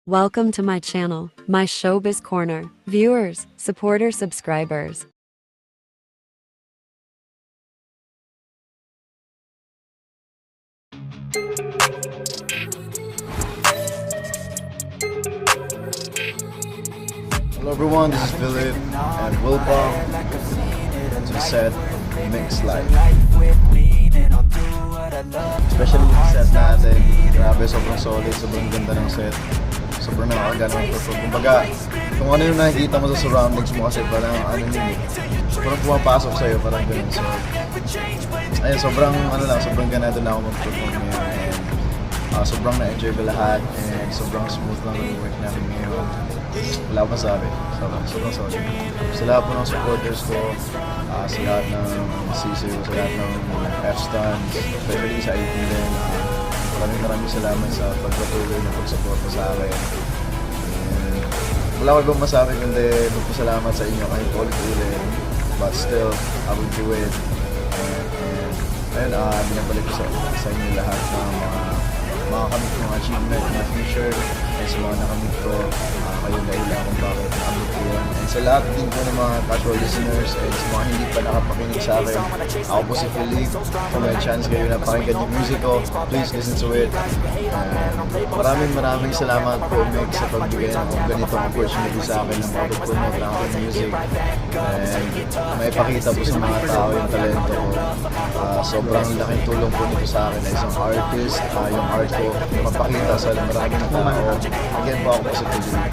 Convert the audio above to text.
Welcome to my channel, my Showbiz Corner. Viewers, supporters, subscribers. Hello everyone, this is Philip and welcome to set Mix Live. Especially yung set natin, grabe, sobrang solid, sobrang ganda ng set. Sobrang nakakagana ng perform. Kumbaga, kung ano yung nakikita mo sa surroundings mo kasi parang ano yun eh. Parang pumapasok sa'yo, parang ganun. So, ayun, sobrang ganado na ako mag-perform ngayon. And sobrang na-enjoy ko lahat and sobrang smooth lang yung work namin ngayon. Wala akong masabi. Sobrang solid. Sa lahat po ng supporters ko, sa lahat ng CCU, sa lahat ng F-stands, especially sa IT din. Maraming salamat sa pagpatuloy na pagsuporta sa akin. And wala ko ibang masabi kundi magpasalamat sa inyo kahit ulit-ulit. But still, I will do it. And binabalik ko sa inyo lahat ng mga kamit ng achievement na future and sa mga nakamit ko, kayo dahilan kung bakit nakamit ko yan. And sa lahat din po ng mga casual listeners and sa mga hindi pa nakapakinig sa akin, ako po si Philip. Kung may chance kayo na pakinggan yung music ko, please listen to it. And maraming salamat po Meg sa pagbigay ng ganitong opportunity sa akin na makapag-promote ng aking music and maipakita po sa mga tao yung talento ko. Sobrang laking tulong po nito sa akin na isang artist, yung art ko mapakita sa maraming tao. Again po ako po si Philip.